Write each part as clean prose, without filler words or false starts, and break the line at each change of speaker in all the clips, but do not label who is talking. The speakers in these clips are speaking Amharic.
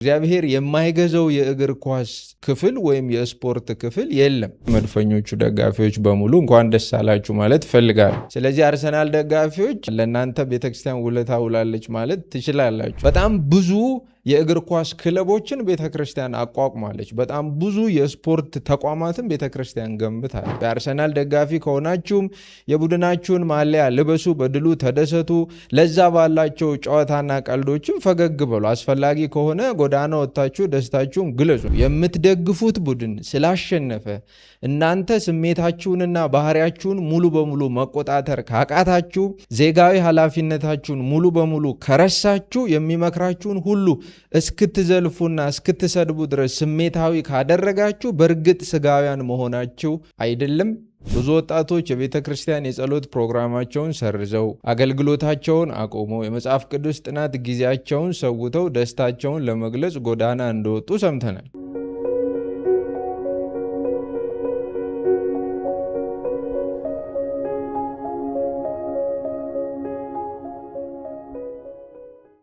እግዚአብሔር የማይገዛው የእግር ኳስ ክፍል ወይም የስፖርት ክፍል የለም። መድፈኞቹ ደጋፊዎች በሙሉ እንኳን ደስ አላችሁ ማለት እፈልጋለሁ። ስለዚህ አርሰናል ደጋፊዎች ለእናንተ ቤተክርስቲያን ውለታ ውላለች ማለት ትችላላችሁ። በጣም ብዙ የእግር ኳስ ክለቦችን ቤተክርስቲያን አቋቁማለች። በጣም ብዙ የስፖርት ተቋማትን ቤተክርስቲያን ገንብታለች። የአርሰናል ደጋፊ ከሆናችሁም የቡድናችሁን ማሊያ ልበሱ፣ በድሉ ተደሰቱ፣ ለዛ ባላቸው ጨዋታና ቀልዶችም ፈገግ በሉ። አስፈላጊ ከሆነ ጎዳና ወጥታችሁ ደስታችሁን ግለጹ። የምትደግፉት ቡድን ስላሸነፈ እናንተ ስሜታችሁንና ባህሪያችሁን ሙሉ በሙሉ መቆጣጠር ካቃታችሁ፣ ዜጋዊ ኃላፊነታችሁን ሙሉ በሙሉ ከረሳችሁ፣ የሚመክራችሁን ሁሉ እስክትዘልፉና እስክትሰድቡ ድረስ ስሜታዊ ካደረጋችሁ በእርግጥ ስጋውያን መሆናችሁ አይደለም። ብዙ ወጣቶች የቤተ ክርስቲያን የጸሎት ፕሮግራማቸውን ሰርዘው አገልግሎታቸውን አቆመው የመጽሐፍ ቅዱስ ጥናት ጊዜያቸውን ሰውተው ደስታቸውን ለመግለጽ ጎዳና እንደወጡ ሰምተናል።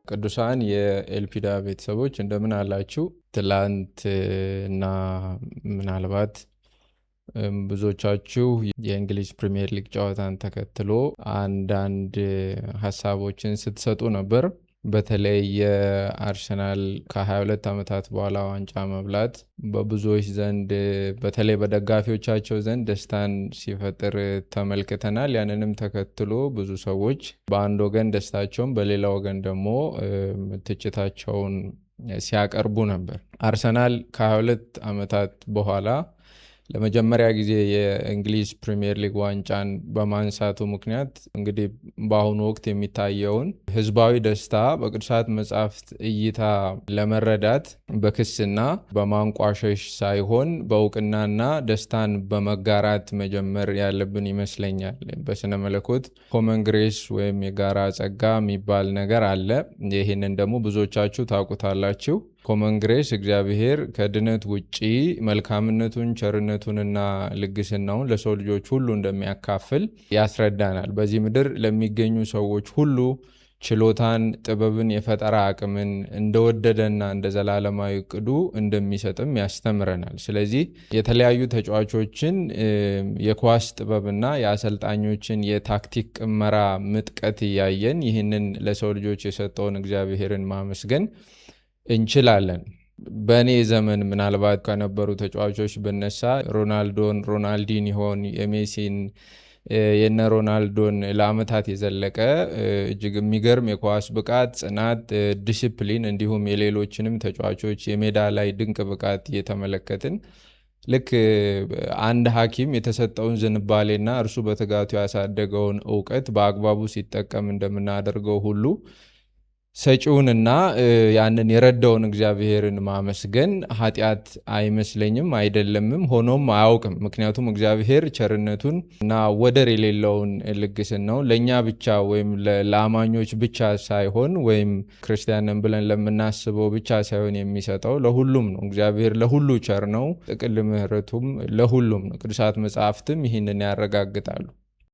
ቅዱሳን የኤልፒዳ ቤተሰቦች እንደምን አላችሁ? ትላንት እና ምናልባት ብዙዎቻችሁ የእንግሊዝ ፕሪሚየር ሊግ ጨዋታን ተከትሎ አንዳንድ ሀሳቦችን ስትሰጡ ነበር። በተለይ የአርሰናል ከ22 ዓመታት በኋላ ዋንጫ መብላት በብዙዎች ዘንድ በተለይ በደጋፊዎቻቸው ዘንድ ደስታን ሲፈጥር ተመልክተናል። ያንንም ተከትሎ ብዙ ሰዎች በአንድ ወገን ደስታቸውን፣ በሌላ ወገን ደግሞ ትችታቸውን ሲያቀርቡ ነበር። አርሰናል ከ22 ዓመታት በኋላ ለመጀመሪያ ጊዜ የእንግሊዝ ፕሪሚየር ሊግ ዋንጫን በማንሳቱ ምክንያት እንግዲህ በአሁኑ ወቅት የሚታየውን ህዝባዊ ደስታ በቅዱሳት መጻሕፍት እይታ ለመረዳት በክስና በማንቋሸሽ ሳይሆን በእውቅናና ደስታን በመጋራት መጀመር ያለብን ይመስለኛል። በስነ መለኮት ኮመን ግሬስ ወይም የጋራ ጸጋ የሚባል ነገር አለ። ይህንን ደግሞ ብዙዎቻችሁ ታውቁታላችሁ። ኮመን ግሬስ እግዚአብሔር ከድነት ውጪ መልካምነቱን፣ ቸርነቱንና ልግስናውን ለሰው ልጆች ሁሉ እንደሚያካፍል ያስረዳናል። በዚህ ምድር ለሚገኙ ሰዎች ሁሉ ችሎታን፣ ጥበብን፣ የፈጠራ አቅምን እንደወደደና እንደ ዘላለማዊ ዕቅዱ እንደሚሰጥም ያስተምረናል። ስለዚህ የተለያዩ ተጫዋቾችን የኳስ ጥበብና የአሰልጣኞችን የታክቲክ ቅመራ ምጥቀት እያየን ይህንን ለሰው ልጆች የሰጠውን እግዚአብሔርን ማመስገን እንችላለን። በእኔ ዘመን ምናልባት ከነበሩ ተጫዋቾች ብነሳ ሮናልዶን፣ ሮናልዲኒሆን፣ የሜሲን የነ ሮናልዶን ለአመታት የዘለቀ እጅግ የሚገርም የኳስ ብቃት፣ ጽናት፣ ዲሲፕሊን እንዲሁም የሌሎችንም ተጫዋቾች የሜዳ ላይ ድንቅ ብቃት እየተመለከትን ልክ አንድ ሐኪም የተሰጠውን ዝንባሌና እርሱ በትጋቱ ያሳደገውን እውቀት በአግባቡ ሲጠቀም እንደምናደርገው ሁሉ ሰጪውንና ያንን የረዳውን እግዚአብሔርን ማመስገን ኃጢአት አይመስለኝም፣ አይደለምም፣ ሆኖም አያውቅም። ምክንያቱም እግዚአብሔር ቸርነቱን እና ወደር የሌለውን ልግስናውን ለእኛ ብቻ ወይም ለአማኞች ብቻ ሳይሆን ወይም ክርስቲያንን ብለን ለምናስበው ብቻ ሳይሆን የሚሰጠው ለሁሉም ነው። እግዚአብሔር ለሁሉ ቸር ነው፣ ጥቅል ምሕረቱም ለሁሉም ነው። ቅዱሳት መጻሕፍትም ይህንን ያረጋግጣሉ።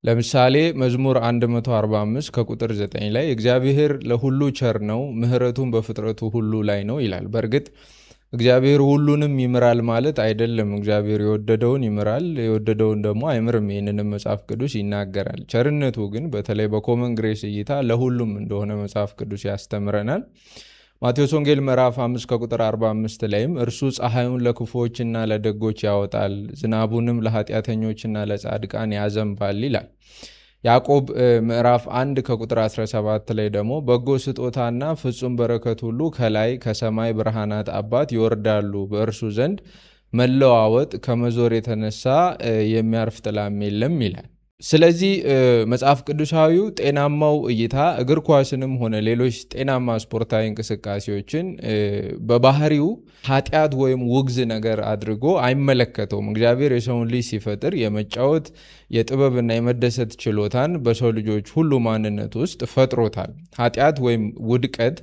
ለምሳሌ መዝሙር 145 ከቁጥር 9 ላይ እግዚአብሔር ለሁሉ ቸር ነው፣ ምሕረቱን በፍጥረቱ ሁሉ ላይ ነው ይላል። በእርግጥ እግዚአብሔር ሁሉንም ይምራል ማለት አይደለም። እግዚአብሔር የወደደውን ይምራል፣ የወደደውን ደግሞ አይምርም። ይህንንም መጽሐፍ ቅዱስ ይናገራል። ቸርነቱ ግን በተለይ በኮመን ግሬስ እይታ ለሁሉም እንደሆነ መጽሐፍ ቅዱስ ያስተምረናል። ማቴዎስ ወንጌል ምዕራፍ 5 ከቁጥር 45 ላይም እርሱ ፀሐዩን ለክፉዎችና ለደጎች ያወጣል፣ ዝናቡንም ለኃጢአተኞችና ለጻድቃን ያዘንባል ይላል። ያዕቆብ ምዕራፍ 1 ከቁጥር 17 ላይ ደግሞ በጎ ስጦታና ፍጹም በረከት ሁሉ ከላይ ከሰማይ ብርሃናት አባት ይወርዳሉ፣ በእርሱ ዘንድ መለዋወጥ ከመዞር የተነሳ የሚያርፍ ጥላም የለም ይላል። ስለዚህ መጽሐፍ ቅዱሳዊው ጤናማው እይታ እግር ኳስንም ሆነ ሌሎች ጤናማ ስፖርታዊ እንቅስቃሴዎችን በባህሪው ኃጢአት ወይም ውግዝ ነገር አድርጎ አይመለከተውም። እግዚአብሔር የሰውን ልጅ ሲፈጥር የመጫወት የጥበብና የመደሰት ችሎታን በሰው ልጆች ሁሉ ማንነት ውስጥ ፈጥሮታል። ኃጢአት ወይም ውድቀት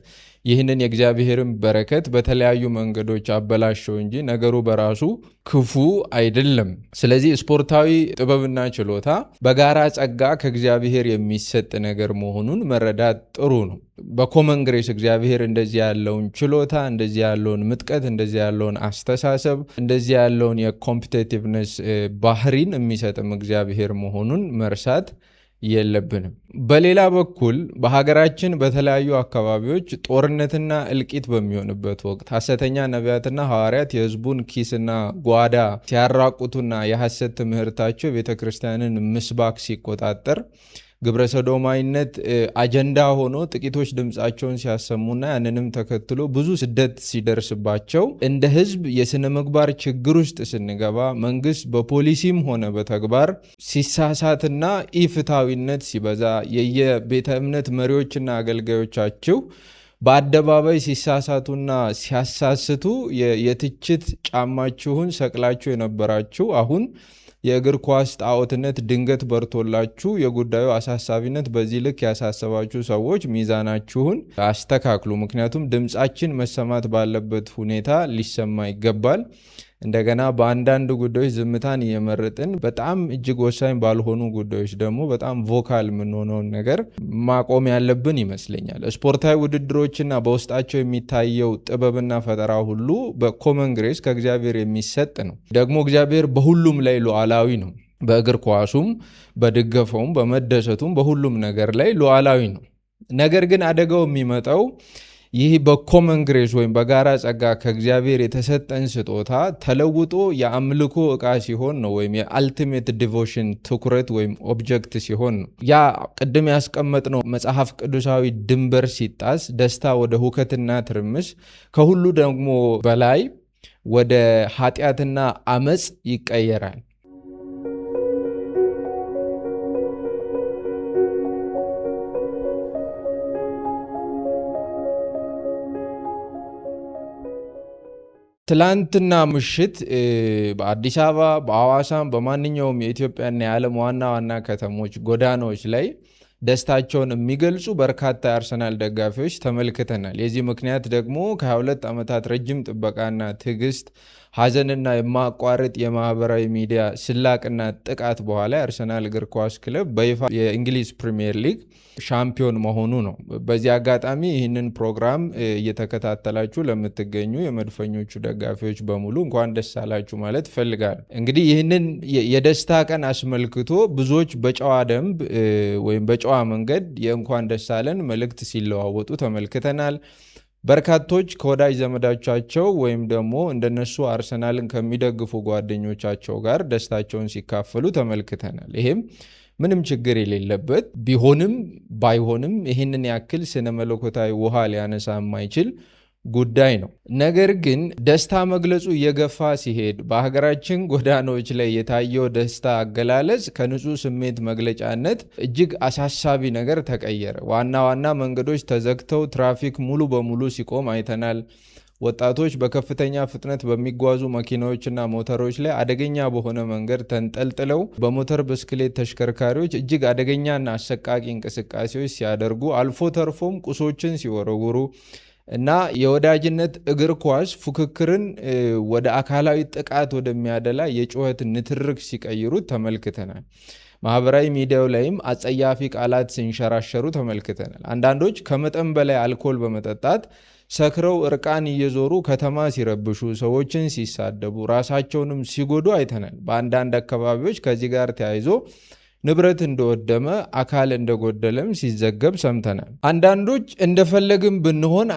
ይህንን የእግዚአብሔርን በረከት በተለያዩ መንገዶች አበላሸው እንጂ ነገሩ በራሱ ክፉ አይደለም። ስለዚህ ስፖርታዊ ጥበብና ችሎታ በጋራ ጸጋ ከእግዚአብሔር የሚሰጥ ነገር መሆኑን መረዳት ጥሩ ነው። በኮመን ግሬስ እግዚአብሔር እንደዚህ ያለውን ችሎታ፣ እንደዚህ ያለውን ምጥቀት፣ እንደዚህ ያለውን አስተሳሰብ፣ እንደዚህ ያለውን የኮምፒቴቲቭነስ ባህሪን የሚሰጥም እግዚአብሔር መሆኑን መርሳት የለብንም። በሌላ በኩል በሀገራችን በተለያዩ አካባቢዎች ጦርነትና እልቂት በሚሆንበት ወቅት ሐሰተኛ ነቢያትና ሐዋርያት የሕዝቡን ኪስና ጓዳ ሲያራቁቱና የሐሰት ትምህርታቸው ቤተ ክርስቲያንን ምስባክ ሲቆጣጠር ግብረ ሰዶማዊነት አጀንዳ ሆኖ ጥቂቶች ድምፃቸውን ሲያሰሙና ያንንም ተከትሎ ብዙ ስደት ሲደርስባቸው እንደ ሕዝብ የሥነ ምግባር ችግር ውስጥ ስንገባ መንግስት በፖሊሲም ሆነ በተግባር ሲሳሳትና ኢፍትሐዊነት ሲበዛ የየቤተ እምነት መሪዎችና አገልጋዮቻቸው በአደባባይ ሲሳሳቱና ሲያሳስቱ የትችት ጫማችሁን ሰቅላችሁ የነበራችሁ አሁን የእግር ኳስ ጣዖትነት ድንገት በርቶላችሁ የጉዳዩ አሳሳቢነት በዚህ ልክ ያሳሰባችሁ ሰዎች ሚዛናችሁን አስተካክሉ። ምክንያቱም ድምፃችን መሰማት ባለበት ሁኔታ ሊሰማ ይገባል። እንደገና በአንዳንድ ጉዳዮች ዝምታን እየመረጥን በጣም እጅግ ወሳኝ ባልሆኑ ጉዳዮች ደግሞ በጣም ቮካል የምንሆነውን ነገር ማቆም ያለብን ይመስለኛል። ስፖርታዊ ውድድሮችና በውስጣቸው የሚታየው ጥበብና ፈጠራ ሁሉ በኮመን ግሬስ ከእግዚአብሔር የሚሰጥ ነው። ደግሞ እግዚአብሔር በሁሉም ላይ ሉዓላዊ ነው። በእግር ኳሱም፣ በድገፈውም፣ በመደሰቱም በሁሉም ነገር ላይ ሉዓላዊ ነው። ነገር ግን አደጋው የሚመጣው ይህ በኮመን ግሬስ ወይም በጋራ ጸጋ ከእግዚአብሔር የተሰጠን ስጦታ ተለውጦ የአምልኮ ዕቃ ሲሆን ነው፣ ወይም የአልቲሜት ዲቮሽን ትኩረት ወይም ኦብጀክት ሲሆን ነው። ያ ቅድም ያስቀመጥነው መጽሐፍ ቅዱሳዊ ድንበር ሲጣስ ደስታ ወደ ሁከትና ትርምስ፣ ከሁሉ ደግሞ በላይ ወደ ኃጢአትና አመፅ ይቀየራል። ትላንትና ምሽት በአዲስ አበባ፣ በሐዋሳም፣ በማንኛውም የኢትዮጵያና የዓለም ዋና ዋና ከተሞች ጎዳናዎች ላይ ደስታቸውን የሚገልጹ በርካታ የአርሰናል ደጋፊዎች ተመልክተናል። የዚህ ምክንያት ደግሞ ከ22 ዓመታት ረጅም ጥበቃና ትዕግስት፣ ሐዘንና የማቋረጥ የማህበራዊ ሚዲያ ስላቅና ጥቃት በኋላ የአርሰናል እግር ኳስ ክለብ በይፋ የእንግሊዝ ፕሪሚየር ሊግ ሻምፒዮን መሆኑ ነው። በዚህ አጋጣሚ ይህንን ፕሮግራም እየተከታተላችሁ ለምትገኙ የመድፈኞቹ ደጋፊዎች በሙሉ እንኳን ደስ አላችሁ ማለት እፈልጋለሁ። እንግዲህ ይህንን የደስታ ቀን አስመልክቶ ብዙዎች በጨዋ ደንብ ወይም በጨዋ መንገድ የእንኳን ደስ አለን መልእክት ሲለዋወጡ ተመልክተናል። በርካቶች ከወዳጅ ዘመዶቻቸው ወይም ደግሞ እንደነሱ አርሰናልን ከሚደግፉ ጓደኞቻቸው ጋር ደስታቸውን ሲካፈሉ ተመልክተናል። ይሄም ምንም ችግር የሌለበት ቢሆንም ባይሆንም ይህንን ያክል ስነ መለኮታዊ ውሃ ሊያነሳ የማይችል ጉዳይ ነው። ነገር ግን ደስታ መግለጹ እየገፋ ሲሄድ በሀገራችን ጎዳናዎች ላይ የታየው ደስታ አገላለጽ ከንጹህ ስሜት መግለጫነት እጅግ አሳሳቢ ነገር ተቀየረ። ዋና ዋና መንገዶች ተዘግተው ትራፊክ ሙሉ በሙሉ ሲቆም አይተናል። ወጣቶች በከፍተኛ ፍጥነት በሚጓዙ መኪናዎችና ሞተሮች ላይ አደገኛ በሆነ መንገድ ተንጠልጥለው በሞተር ብስክሌት ተሽከርካሪዎች እጅግ አደገኛና አሰቃቂ እንቅስቃሴዎች ሲያደርጉ አልፎ ተርፎም ቁሶችን ሲወረውሩ እና የወዳጅነት እግር ኳስ ፉክክርን ወደ አካላዊ ጥቃት ወደሚያደላ የጩኸት ንትርክ ሲቀይሩት ተመልክተናል። ማህበራዊ ሚዲያው ላይም አጸያፊ ቃላት ሲንሸራሸሩ ተመልክተናል። አንዳንዶች ከመጠን በላይ አልኮል በመጠጣት ሰክረው እርቃን እየዞሩ ከተማ ሲረብሹ፣ ሰዎችን ሲሳደቡ፣ ራሳቸውንም ሲጎዱ አይተናል። በአንዳንድ አካባቢዎች ከዚህ ጋር ተያይዞ ንብረት እንደወደመ፣ አካል እንደጎደለም ሲዘገብ ሰምተናል። አንዳንዶች እንደፈለግን ብንሆን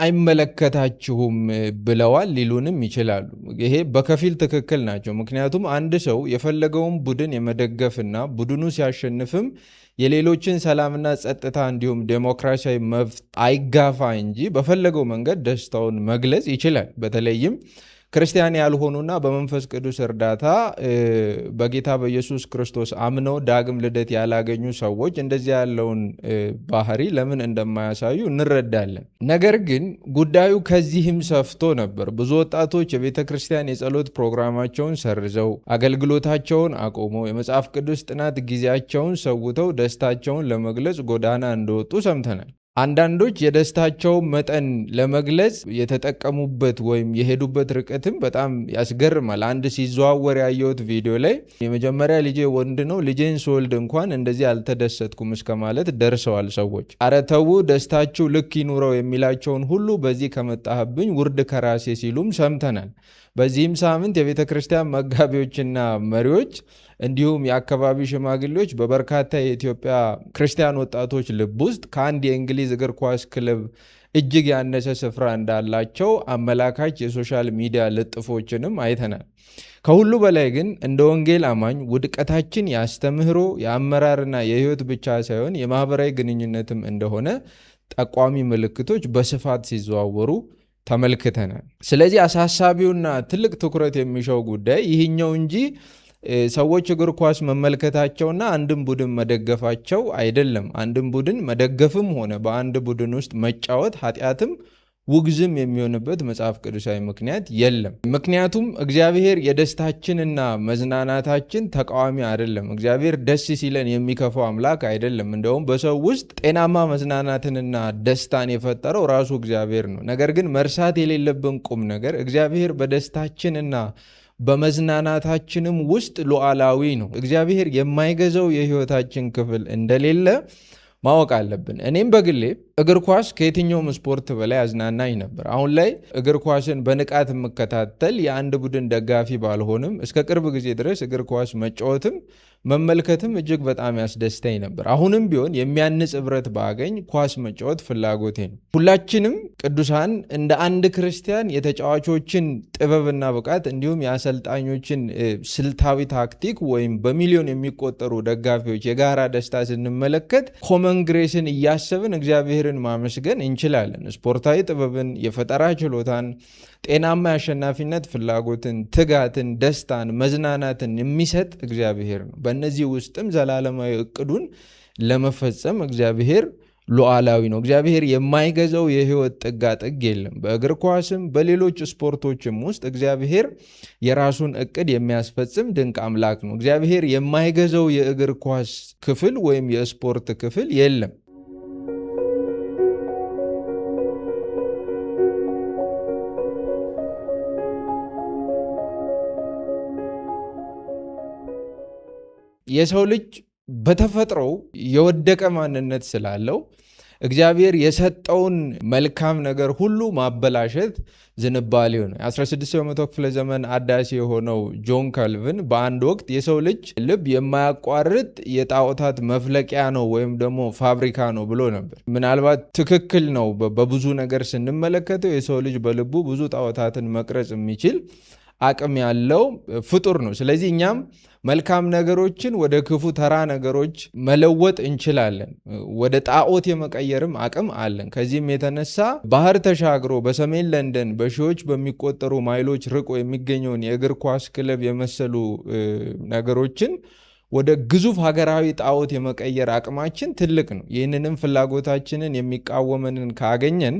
አይመለከታችሁም ብለዋል ሊሉንም ይችላሉ። ይሄ በከፊል ትክክል ናቸው። ምክንያቱም አንድ ሰው የፈለገውን ቡድን የመደገፍና ቡድኑ ሲያሸንፍም የሌሎችን ሰላምና ጸጥታ እንዲሁም ዴሞክራሲያዊ መብት አይጋፋ እንጂ በፈለገው መንገድ ደስታውን መግለጽ ይችላል። በተለይም ክርስቲያን ያልሆኑና በመንፈስ ቅዱስ እርዳታ በጌታ በኢየሱስ ክርስቶስ አምነው ዳግም ልደት ያላገኙ ሰዎች እንደዚህ ያለውን ባህሪ ለምን እንደማያሳዩ እንረዳለን። ነገር ግን ጉዳዩ ከዚህም ሰፍቶ ነበር። ብዙ ወጣቶች የቤተ ክርስቲያን የጸሎት ፕሮግራማቸውን ሰርዘው አገልግሎታቸውን አቆመው የመጽሐፍ ቅዱስ ጥናት ጊዜያቸውን ሰውተው ደስታቸውን ለመግለጽ ጎዳና እንደወጡ ሰምተናል። አንዳንዶች የደስታቸው መጠን ለመግለጽ የተጠቀሙበት ወይም የሄዱበት ርቀትም በጣም ያስገርማል። አንድ ሲዘዋወር ያየሁት ቪዲዮ ላይ የመጀመሪያ ልጄ ወንድ ነው፣ ልጄን ስወልድ እንኳን እንደዚህ አልተደሰትኩም እስከ ማለት ደርሰዋል ሰዎች። ኧረ ተው ደስታችሁ ልክ ይኑረው የሚላቸውን ሁሉ በዚህ ከመጣህብኝ ውርድ ከራሴ ሲሉም ሰምተናል። በዚህም ሳምንት የቤተ ክርስቲያን መጋቢዎችና መሪዎች እንዲሁም የአካባቢ ሽማግሌዎች በበርካታ የኢትዮጵያ ክርስቲያን ወጣቶች ልብ ውስጥ ከአንድ የእንግሊዝ እግር ኳስ ክለብ እጅግ ያነሰ ስፍራ እንዳላቸው አመላካች የሶሻል ሚዲያ ልጥፎችንም አይተናል። ከሁሉ በላይ ግን እንደ ወንጌል አማኝ ውድቀታችን የአስተምህሮ የአመራርና የሕይወት ብቻ ሳይሆን የማህበራዊ ግንኙነትም እንደሆነ ጠቋሚ ምልክቶች በስፋት ሲዘዋወሩ ተመልክተናል። ስለዚህ አሳሳቢውና ትልቅ ትኩረት የሚሻው ጉዳይ ይህኛው እንጂ ሰዎች እግር ኳስ መመልከታቸውና አንድን ቡድን መደገፋቸው አይደለም። አንድን ቡድን መደገፍም ሆነ በአንድ ቡድን ውስጥ መጫወት ኃጢአትም ውግዝም የሚሆንበት መጽሐፍ ቅዱሳዊ ምክንያት የለም። ምክንያቱም እግዚአብሔር የደስታችንና መዝናናታችን ተቃዋሚ አይደለም። እግዚአብሔር ደስ ሲለን የሚከፋው አምላክ አይደለም። እንደውም በሰው ውስጥ ጤናማ መዝናናትንና ደስታን የፈጠረው ራሱ እግዚአብሔር ነው። ነገር ግን መርሳት የሌለብን ቁም ነገር እግዚአብሔር በደስታችንና በመዝናናታችንም ውስጥ ሉዓላዊ ነው። እግዚአብሔር የማይገዛው የሕይወታችን ክፍል እንደሌለ ማወቅ አለብን። እኔም በግሌ እግር ኳስ ከየትኛውም ስፖርት በላይ አዝናናኝ ነበር። አሁን ላይ እግር ኳስን በንቃት የምከታተል የአንድ ቡድን ደጋፊ ባልሆንም እስከ ቅርብ ጊዜ ድረስ እግር ኳስ መጫወትም መመልከትም እጅግ በጣም ያስደስተኝ ነበር። አሁንም ቢሆን የሚያንጽ ኅብረት ባገኝ ኳስ መጫወት ፍላጎቴ ነው። ሁላችንም ቅዱሳን እንደ አንድ ክርስቲያን የተጫዋቾችን ጥበብና ብቃት እንዲሁም የአሰልጣኞችን ስልታዊ ታክቲክ ወይም በሚሊዮን የሚቆጠሩ ደጋፊዎች የጋራ ደስታ ስንመለከት ኮመን ግሬስን እያሰብን እግዚአብሔርን ማመስገን እንችላለን። ስፖርታዊ ጥበብን፣ የፈጠራ ችሎታን፣ ጤናማ የአሸናፊነት ፍላጎትን፣ ትጋትን፣ ደስታን፣ መዝናናትን የሚሰጥ እግዚአብሔር ነው። በእነዚህ ውስጥም ዘላለማዊ እቅዱን ለመፈጸም እግዚአብሔር ሉዓላዊ ነው። እግዚአብሔር የማይገዛው የሕይወት ጥጋጥግ የለም። በእግር ኳስም በሌሎች ስፖርቶችም ውስጥ እግዚአብሔር የራሱን እቅድ የሚያስፈጽም ድንቅ አምላክ ነው። እግዚአብሔር የማይገዛው የእግር ኳስ ክፍል ወይም የስፖርት ክፍል የለም። የሰው ልጅ በተፈጥሮው የወደቀ ማንነት ስላለው እግዚአብሔር የሰጠውን መልካም ነገር ሁሉ ማበላሸት ዝንባሌው ነው። የ16ኛው መቶ ክፍለ ዘመን አዳሲ የሆነው ጆን ካልቪን በአንድ ወቅት የሰው ልጅ ልብ የማያቋርጥ የጣዖታት መፍለቂያ ነው ወይም ደግሞ ፋብሪካ ነው ብሎ ነበር። ምናልባት ትክክል ነው። በብዙ ነገር ስንመለከተው የሰው ልጅ በልቡ ብዙ ጣዖታትን መቅረጽ የሚችል አቅም ያለው ፍጡር ነው። ስለዚህ እኛም መልካም ነገሮችን ወደ ክፉ ተራ ነገሮች መለወጥ እንችላለን። ወደ ጣዖት የመቀየርም አቅም አለን። ከዚህም የተነሳ ባህር ተሻግሮ በሰሜን ለንደን በሺዎች በሚቆጠሩ ማይሎች ርቆ የሚገኘውን የእግር ኳስ ክለብ የመሰሉ ነገሮችን ወደ ግዙፍ ሀገራዊ ጣዖት የመቀየር አቅማችን ትልቅ ነው። ይህንንም ፍላጎታችንን የሚቃወመንን ካገኘን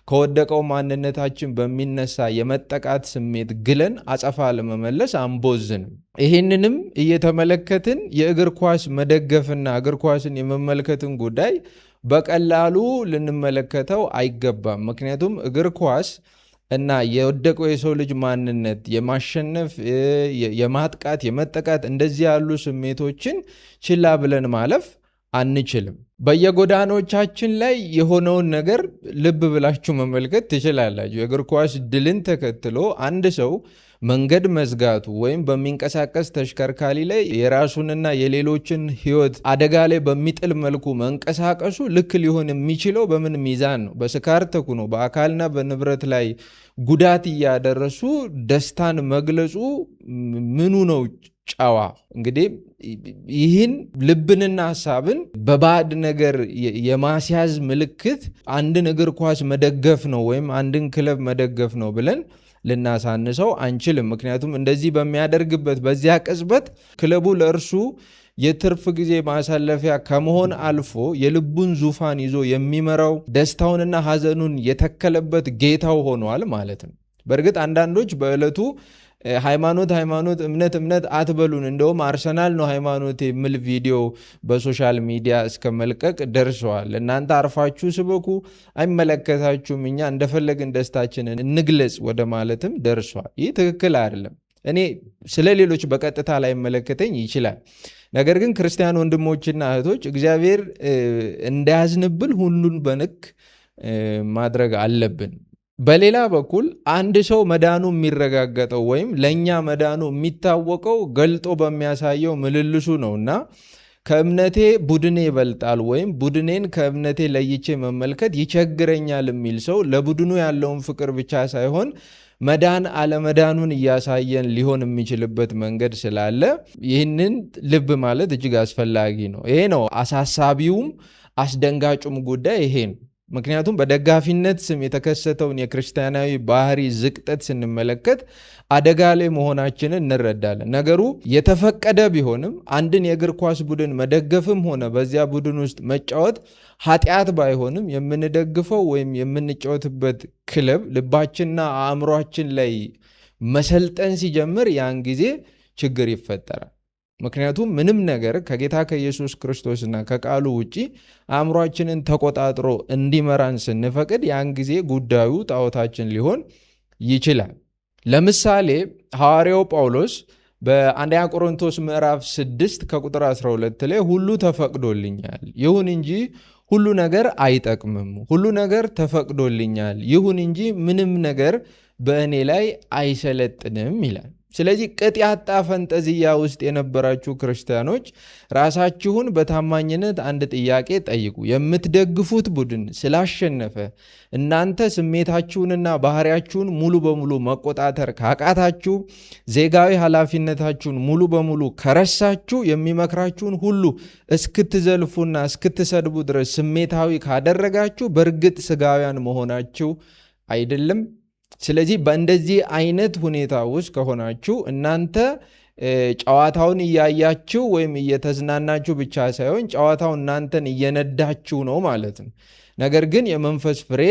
ከወደቀው ማንነታችን በሚነሳ የመጠቃት ስሜት ግለን አጸፋ ለመመለስ አንቦዝንም። ይህንንም እየተመለከትን የእግር ኳስ መደገፍና እግር ኳስን የመመልከትን ጉዳይ በቀላሉ ልንመለከተው አይገባም። ምክንያቱም እግር ኳስ እና የወደቀው የሰው ልጅ ማንነት የማሸነፍ፣ የማጥቃት፣ የመጠቃት እንደዚህ ያሉ ስሜቶችን ችላ ብለን ማለፍ አንችልም። በየጎዳናዎቻችን ላይ የሆነውን ነገር ልብ ብላችሁ መመልከት ትችላላችሁ። የእግር ኳስ ድልን ተከትሎ አንድ ሰው መንገድ መዝጋቱ ወይም በሚንቀሳቀስ ተሽከርካሪ ላይ የራሱንና የሌሎችን ሕይወት አደጋ ላይ በሚጥል መልኩ መንቀሳቀሱ ልክ ሊሆን የሚችለው በምን ሚዛን ነው? በስካር ተኩኖ በአካልና በንብረት ላይ ጉዳት እያደረሱ ደስታን መግለጹ ምኑ ነው ጨዋ? እንግዲህ ይህን ልብንና ሀሳብን በባዕድ ነገር የማስያዝ ምልክት አንድን እግር ኳስ መደገፍ ነው ወይም አንድን ክለብ መደገፍ ነው ብለን ልናሳንሰው አንችልም። ምክንያቱም እንደዚህ በሚያደርግበት በዚያ ቅጽበት ክለቡ ለእርሱ የትርፍ ጊዜ ማሳለፊያ ከመሆን አልፎ የልቡን ዙፋን ይዞ የሚመራው ደስታውንና ሐዘኑን የተከለበት ጌታው ሆኗል ማለት ነው። በእርግጥ አንዳንዶች በዕለቱ ሃይማኖት እምነት አትበሉን፣ እንደውም አርሰናል ነው ሃይማኖት የሚል ቪዲዮ በሶሻል ሚዲያ እስከ መልቀቅ ደርሰዋል። እናንተ አርፋችሁ ስበኩ፣ አይመለከታችሁም፣ እኛ እንደፈለግን ደስታችንን እንግለጽ ወደ ማለትም ደርሰዋል። ይህ ትክክል አይደለም። እኔ ስለ ሌሎች በቀጥታ ላይ መለከተኝ ይችላል። ነገር ግን ክርስቲያን ወንድሞችና እህቶች እግዚአብሔር እንዳያዝንብል ሁሉን በንክ ማድረግ አለብን። በሌላ በኩል አንድ ሰው መዳኑ የሚረጋገጠው ወይም ለእኛ መዳኑ የሚታወቀው ገልጦ በሚያሳየው ምልልሱ ነውና ከእምነቴ ቡድኔ ይበልጣል ወይም ቡድኔን ከእምነቴ ለይቼ መመልከት ይቸግረኛል የሚል ሰው ለቡድኑ ያለውን ፍቅር ብቻ ሳይሆን መዳን አለመዳኑን እያሳየን ሊሆን የሚችልበት መንገድ ስላለ ይህንን ልብ ማለት እጅግ አስፈላጊ ነው። ይሄ ነው አሳሳቢውም አስደንጋጩም ጉዳይ ይሄ ነው። ምክንያቱም በደጋፊነት ስም የተከሰተውን የክርስቲያናዊ ባህሪ ዝቅጠት ስንመለከት አደጋ ላይ መሆናችንን እንረዳለን። ነገሩ የተፈቀደ ቢሆንም አንድን የእግር ኳስ ቡድን መደገፍም ሆነ በዚያ ቡድን ውስጥ መጫወት ኃጢአት ባይሆንም የምንደግፈው ወይም የምንጫወትበት ክለብ ልባችንና አእምሯችን ላይ መሰልጠን ሲጀምር ያን ጊዜ ችግር ይፈጠራል። ምክንያቱም ምንም ነገር ከጌታ ከኢየሱስ ክርስቶስና ከቃሉ ውጪ አእምሯችንን ተቆጣጥሮ እንዲመራን ስንፈቅድ ያን ጊዜ ጉዳዩ ጣዖታችን ሊሆን ይችላል። ለምሳሌ ሐዋርያው ጳውሎስ በአንደኛ ቆሮንቶስ ምዕራፍ 6 ከቁጥር 12 ላይ ሁሉ ተፈቅዶልኛል፣ ይሁን እንጂ ሁሉ ነገር አይጠቅምም፣ ሁሉ ነገር ተፈቅዶልኛል፣ ይሁን እንጂ ምንም ነገር በእኔ ላይ አይሰለጥንም ይላል። ስለዚህ ቅጥ ያጣ ፈንጠዝያ ውስጥ የነበራችሁ ክርስቲያኖች ራሳችሁን በታማኝነት አንድ ጥያቄ ጠይቁ። የምትደግፉት ቡድን ስላሸነፈ እናንተ ስሜታችሁንና ባህሪያችሁን ሙሉ በሙሉ መቆጣጠር ካቃታችሁ፣ ዜጋዊ ኃላፊነታችሁን ሙሉ በሙሉ ከረሳችሁ፣ የሚመክራችሁን ሁሉ እስክትዘልፉና እስክትሰድቡ ድረስ ስሜታዊ ካደረጋችሁ በእርግጥ ስጋውያን መሆናችሁ አይደለም። ስለዚህ በእንደዚህ አይነት ሁኔታ ውስጥ ከሆናችሁ እናንተ ጨዋታውን እያያችሁ ወይም እየተዝናናችሁ ብቻ ሳይሆን ጨዋታው እናንተን እየነዳችሁ ነው ማለት ነው። ነገር ግን የመንፈስ ፍሬ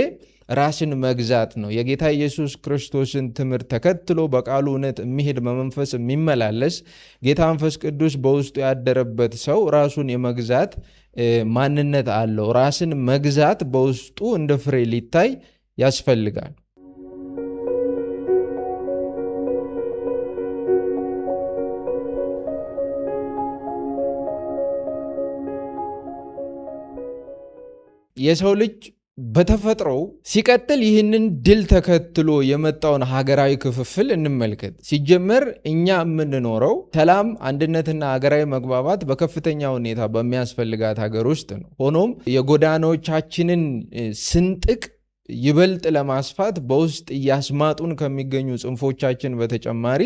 ራስን መግዛት ነው። የጌታ ኢየሱስ ክርስቶስን ትምህርት ተከትሎ በቃሉ እውነት የሚሄድ በመንፈስ የሚመላለስ ጌታ መንፈስ ቅዱስ በውስጡ ያደረበት ሰው ራሱን የመግዛት ማንነት አለው። ራስን መግዛት በውስጡ እንደ ፍሬ ሊታይ ያስፈልጋል። የሰው ልጅ በተፈጥሮው ሲቀጥል ይህንን ድል ተከትሎ የመጣውን ሀገራዊ ክፍፍል እንመልከት። ሲጀመር እኛ የምንኖረው ሰላም፣ አንድነትና ሀገራዊ መግባባት በከፍተኛ ሁኔታ በሚያስፈልጋት ሀገር ውስጥ ነው። ሆኖም የጎዳናዎቻችንን ስንጥቅ ይበልጥ ለማስፋት በውስጥ እያስማጡን ከሚገኙ ጽንፎቻችን በተጨማሪ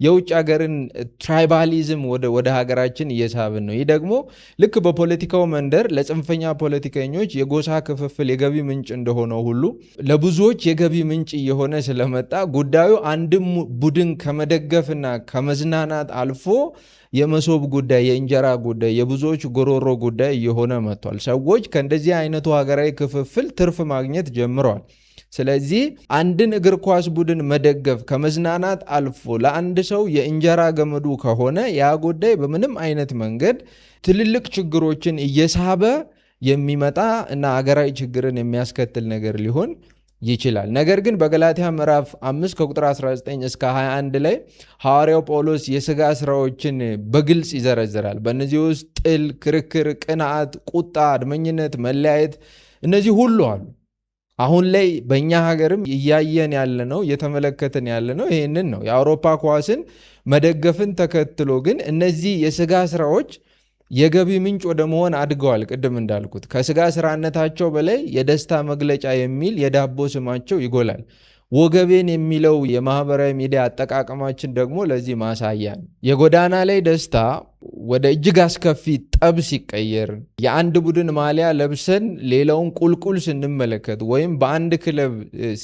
የውጭ ሀገርን ትራይባሊዝም ወደ ሀገራችን እየሳብን ነው። ይህ ደግሞ ልክ በፖለቲካው መንደር ለጽንፈኛ ፖለቲከኞች የጎሳ ክፍፍል የገቢ ምንጭ እንደሆነው ሁሉ ለብዙዎች የገቢ ምንጭ እየሆነ ስለመጣ ጉዳዩ አንድም ቡድን ከመደገፍና ከመዝናናት አልፎ የመሶብ ጉዳይ፣ የእንጀራ ጉዳይ፣ የብዙዎች ጎሮሮ ጉዳይ እየሆነ መጥቷል። ሰዎች ከእንደዚህ አይነቱ ሀገራዊ ክፍፍል ትርፍ ማግኘት ጀምረዋል። ስለዚህ አንድን እግር ኳስ ቡድን መደገፍ ከመዝናናት አልፎ ለአንድ ሰው የእንጀራ ገመዱ ከሆነ ያ ጉዳይ በምንም አይነት መንገድ ትልልቅ ችግሮችን እየሳበ የሚመጣ እና ሀገራዊ ችግርን የሚያስከትል ነገር ሊሆን ይችላል። ነገር ግን በገላትያ ምዕራፍ 5 ከቁጥር 19 እስከ 21 ላይ ሐዋርያው ጳውሎስ የሥጋ ሥራዎችን በግልጽ ይዘረዝራል። በእነዚህ ውስጥ ጥል፣ ክርክር፣ ቅንዓት፣ ቁጣ፣ አድመኝነት፣ መለያየት እነዚህ ሁሉ አሉ። አሁን ላይ በእኛ ሀገርም እያየን ያለነው እየተመለከትን ያለነው ይህንን ነው። የአውሮፓ ኳስን መደገፍን ተከትሎ ግን እነዚህ የሥጋ ሥራዎች የገቢ ምንጭ ወደ መሆን አድገዋል። ቅድም እንዳልኩት ከሥጋ ሥራነታቸው በላይ የደስታ መግለጫ የሚል የዳቦ ስማቸው ይጎላል። ወገቤን የሚለው የማህበራዊ ሚዲያ አጠቃቀማችን ደግሞ ለዚህ ማሳያ ነው። የጎዳና ላይ ደስታ ወደ እጅግ አስከፊ ጠብ ሲቀየር፣ የአንድ ቡድን ማሊያ ለብሰን ሌላውን ቁልቁል ስንመለከት፣ ወይም በአንድ ክለብ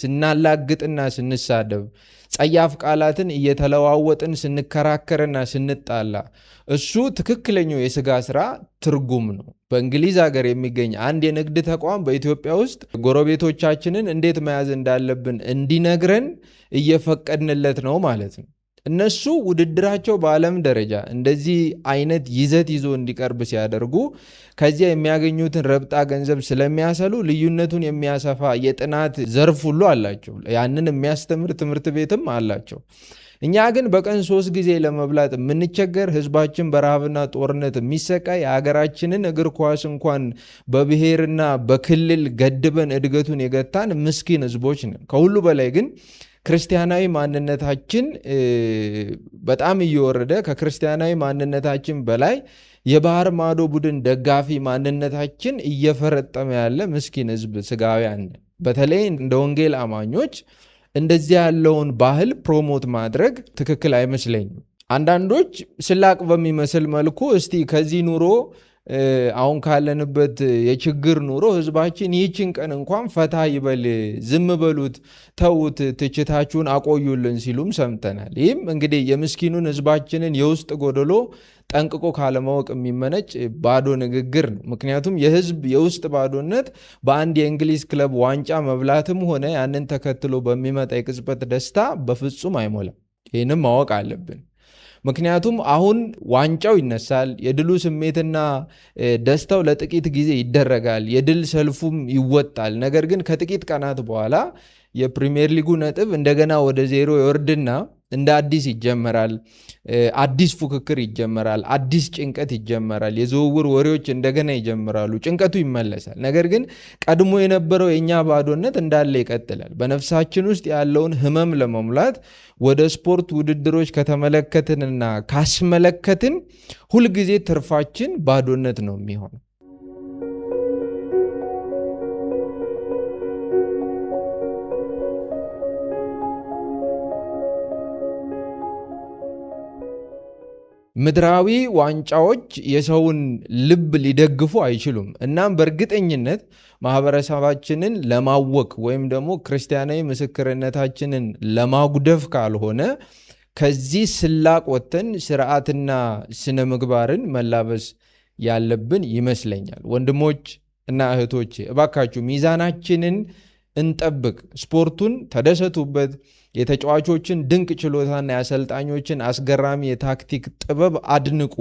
ስናላግጥና ስንሳደብ፣ ጸያፍ ቃላትን እየተለዋወጥን ስንከራከርና ስንጣላ፣ እሱ ትክክለኛው የሥጋ ሥራ ትርጉም ነው። በእንግሊዝ ሀገር የሚገኝ አንድ የንግድ ተቋም በኢትዮጵያ ውስጥ ጎረቤቶቻችንን እንዴት መያዝ እንዳለብን እንዲነግረን እየፈቀድንለት ነው ማለት ነው። እነሱ ውድድራቸው በዓለም ደረጃ እንደዚህ አይነት ይዘት ይዞ እንዲቀርብ ሲያደርጉ ከዚያ የሚያገኙትን ረብጣ ገንዘብ ስለሚያሰሉ ልዩነቱን የሚያሰፋ የጥናት ዘርፍ ሁሉ አላቸው። ያንን የሚያስተምር ትምህርት ቤትም አላቸው። እኛ ግን በቀን 3 ጊዜ ለመብላት የምንቸገር፣ ህዝባችን በረሃብና ጦርነት የሚሰቃይ፣ የሀገራችንን እግር ኳስ እንኳን በብሔርና በክልል ገድበን እድገቱን የገታን ምስኪን ህዝቦች ነን። ከሁሉ በላይ ግን ክርስቲያናዊ ማንነታችን በጣም እየወረደ፣ ከክርስቲያናዊ ማንነታችን በላይ የባህር ማዶ ቡድን ደጋፊ ማንነታችን እየፈረጠመ ያለ ምስኪን ህዝብ ስጋውያን ነን። በተለይ እንደ ወንጌል አማኞች እንደዚህ ያለውን ባህል ፕሮሞት ማድረግ ትክክል አይመስለኝም። አንዳንዶች ስላቅ በሚመስል መልኩ እስቲ ከዚህ ኑሮ አሁን ካለንበት የችግር ኑሮ ህዝባችን ይህችን ቀን እንኳን ፈታ ይበል፣ ዝም በሉት፣ ተዉት፣ ትችታችሁን አቆዩልን ሲሉም ሰምተናል። ይህም እንግዲህ የምስኪኑን ህዝባችንን የውስጥ ጎደሎ ጠንቅቆ ካለማወቅ የሚመነጭ ባዶ ንግግር ነው። ምክንያቱም የህዝብ የውስጥ ባዶነት በአንድ የእንግሊዝ ክለብ ዋንጫ መብላትም ሆነ ያንን ተከትሎ በሚመጣ የቅጽበት ደስታ በፍጹም አይሞላም። ይህንም ማወቅ አለብን። ምክንያቱም አሁን ዋንጫው ይነሳል፣ የድሉ ስሜትና ደስታው ለጥቂት ጊዜ ይደረጋል፣ የድል ሰልፉም ይወጣል። ነገር ግን ከጥቂት ቀናት በኋላ የፕሪሚየር ሊጉ ነጥብ እንደገና ወደ 0 ይወርድና እንደ አዲስ ይጀመራል። አዲስ ፉክክር ይጀመራል። አዲስ ጭንቀት ይጀመራል። የዝውውር ወሬዎች እንደገና ይጀምራሉ። ጭንቀቱ ይመለሳል። ነገር ግን ቀድሞ የነበረው የእኛ ባዶነት እንዳለ ይቀጥላል። በነፍሳችን ውስጥ ያለውን ህመም ለመሙላት ወደ ስፖርት ውድድሮች ከተመለከትንና ካስመለከትን ሁልጊዜ ትርፋችን ባዶነት ነው የሚሆነው። ምድራዊ ዋንጫዎች የሰውን ልብ ሊደግፉ አይችሉም። እናም በእርግጠኝነት ማህበረሰባችንን ለማወክ ወይም ደግሞ ክርስቲያናዊ ምስክርነታችንን ለማጉደፍ ካልሆነ ከዚህ ስላቅ ወጥተን ስርዓትና ስነ ምግባርን መላበስ ያለብን ይመስለኛል። ወንድሞች እና እህቶቼ እባካችሁ ሚዛናችንን እንጠብቅ። ስፖርቱን ተደሰቱበት። የተጫዋቾችን ድንቅ ችሎታና የአሰልጣኞችን አስገራሚ የታክቲክ ጥበብ አድንቁ።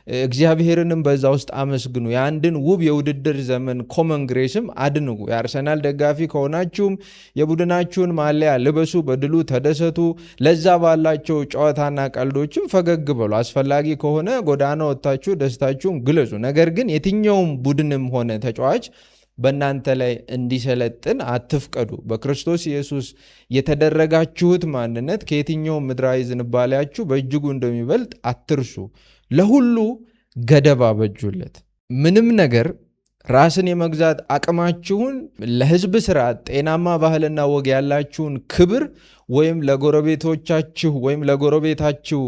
እግዚአብሔርንም በዛ ውስጥ አመስግኑ። የአንድን ውብ የውድድር ዘመን ኮመን ግሬስም አድንቁ። የአርሰናል ደጋፊ ከሆናችሁም የቡድናችሁን ማሊያ ልበሱ፣ በድሉ ተደሰቱ። ለዛ ባላቸው ጨዋታና ቀልዶችም ፈገግ በሉ። አስፈላጊ ከሆነ ጎዳና ወጥታችሁ ደስታችሁን ግለጹ። ነገር ግን የትኛውም ቡድንም ሆነ ተጫዋች በእናንተ ላይ እንዲሰለጥን አትፍቀዱ። በክርስቶስ ኢየሱስ የተደረጋችሁት ማንነት ከየትኛውም ምድራዊ ዝንባሌያችሁ በእጅጉ እንደሚበልጥ አትርሱ። ለሁሉ ገደብ አበጁለት። ምንም ነገር ራስን የመግዛት አቅማችሁን ለሕዝብ ስርዓት፣ ጤናማ ባህልና ወግ ያላችሁን ክብር ወይም ለጎረቤቶቻችሁ ወይም ለጎረቤታችሁ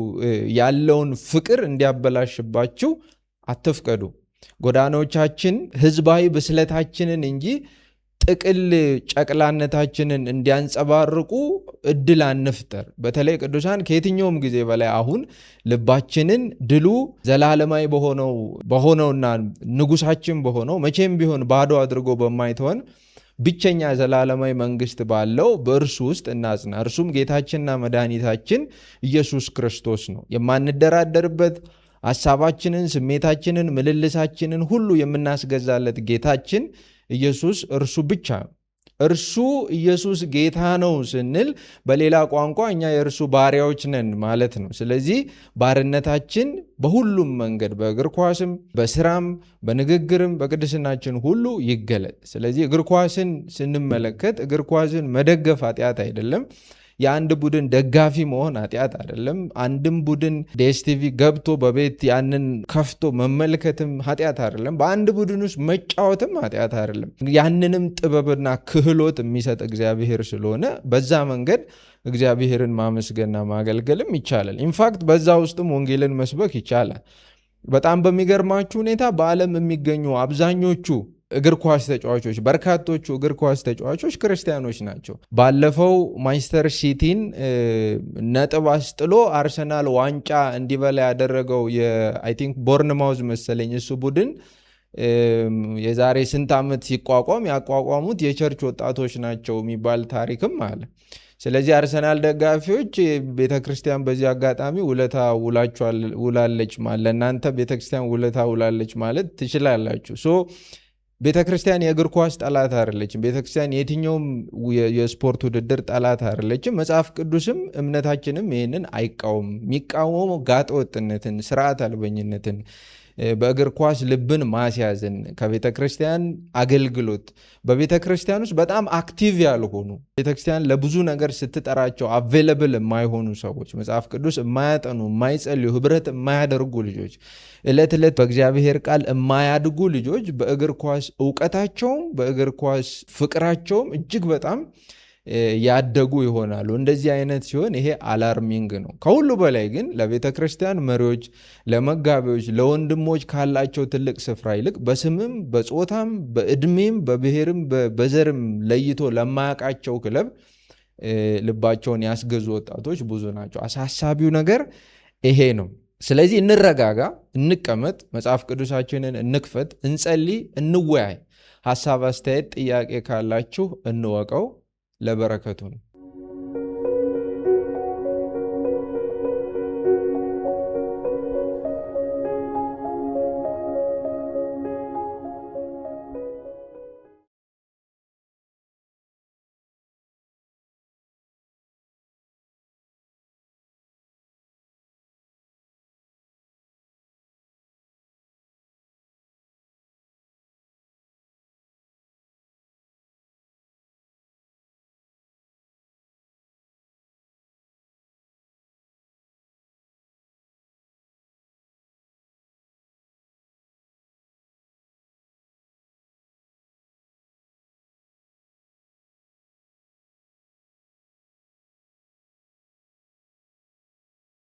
ያለውን ፍቅር እንዲያበላሽባችሁ አትፍቀዱ። ጎዳናዎቻችን ህዝባዊ ብስለታችንን እንጂ ጥቅል ጨቅላነታችንን እንዲያንጸባርቁ እድል አንፍጠር። በተለይ ቅዱሳን ከየትኛውም ጊዜ በላይ አሁን ልባችንን ድሉ ዘላለማዊ በሆነውና ንጉሳችን በሆነው መቼም ቢሆን ባዶ አድርጎ በማይተወን ብቸኛ ዘላለማዊ መንግስት ባለው በእርሱ ውስጥ እናጽና። እርሱም ጌታችንና መድኃኒታችን ኢየሱስ ክርስቶስ ነው። የማንደራደርበት ሐሳባችንን፣ ስሜታችንን፣ ምልልሳችንን ሁሉ የምናስገዛለት ጌታችን ኢየሱስ እርሱ ብቻ ነው። እርሱ ኢየሱስ ጌታ ነው ስንል በሌላ ቋንቋ እኛ የእርሱ ባሪያዎች ነን ማለት ነው። ስለዚህ ባርነታችን በሁሉም መንገድ በእግር ኳስም፣ በስራም፣ በንግግርም፣ በቅድስናችን ሁሉ ይገለጥ። ስለዚህ እግር ኳስን ስንመለከት እግር ኳስን መደገፍ ኃጢአት አይደለም። የአንድ ቡድን ደጋፊ መሆን ኃጢአት አይደለም። አንድም ቡድን ዲኤስቲቪ ገብቶ በቤት ያንን ከፍቶ መመልከትም ኃጢአት አይደለም። በአንድ ቡድን ውስጥ መጫወትም ኃጢአት አይደለም። ያንንም ጥበብና ክህሎት የሚሰጥ እግዚአብሔር ስለሆነ በዛ መንገድ እግዚአብሔርን ማመስገንና ማገልገልም ይቻላል። ኢንፋክት በዛ ውስጥም ወንጌልን መስበክ ይቻላል። በጣም በሚገርማችሁ ሁኔታ በዓለም የሚገኙ አብዛኞቹ እግር ኳስ ተጫዋቾች በርካቶቹ እግር ኳስ ተጫዋቾች ክርስቲያኖች ናቸው። ባለፈው ማንቸስተር ሲቲን ነጥብ አስጥሎ አርሰናል ዋንጫ እንዲበላ ያደረገው አይ ቲንክ ቦርንማውዝ መሰለኝ እሱ ቡድን የዛሬ ስንት ዓመት ሲቋቋም ያቋቋሙት የቸርች ወጣቶች ናቸው የሚባል ታሪክም አለ። ስለዚህ አርሰናል ደጋፊዎች ቤተክርስቲያን በዚህ አጋጣሚ ውለታ ውላለች ማለት ለእናንተ ቤተክርስቲያን ውለታ ውላለች ማለት ትችላላችሁ። ቤተክርስቲያን የእግር ኳስ ጠላት አይደለችም። ቤተክርስቲያን የትኛውም የስፖርት ውድድር ጠላት አይደለችም። መጽሐፍ ቅዱስም እምነታችንም ይህንን አይቃወም። የሚቃወመው ጋጠ ወጥነትን፣ ስርዓት አልበኝነትን፣ በእግር ኳስ ልብን ማስያዝን፣ ከቤተ ክርስቲያን አገልግሎት በቤተ ክርስቲያን ውስጥ በጣም አክቲቭ ያልሆኑ ቤተክርስቲያን ለብዙ ነገር ስትጠራቸው አቬለብል የማይሆኑ ሰዎች፣ መጽሐፍ ቅዱስ የማያጠኑ የማይጸልዩ፣ ህብረት የማያደርጉ ልጆች፣ ዕለት ዕለት በእግዚአብሔር ቃል የማያድጉ ልጆች በእግር ኳስ እውቀታቸውም በእግር ኳስ ፍቅራቸውም እጅግ በጣም ያደጉ ይሆናሉ። እንደዚህ አይነት ሲሆን ይሄ አላርሚንግ ነው። ከሁሉ በላይ ግን ለቤተ ክርስቲያን መሪዎች፣ ለመጋቢዎች፣ ለወንድሞች ካላቸው ትልቅ ስፍራ ይልቅ በስምም በጾታም በእድሜም በብሔርም በዘርም ለይቶ ለማያውቃቸው ክለብ ልባቸውን ያስገዙ ወጣቶች ብዙ ናቸው። አሳሳቢው ነገር ይሄ ነው። ስለዚህ እንረጋጋ፣ እንቀመጥ፣ መጽሐፍ ቅዱሳችንን እንክፈት፣ እንጸልይ፣ እንወያይ። ሀሳብ፣ አስተያየት፣ ጥያቄ ካላችሁ እንወቀው። ለበረከቱ ነው።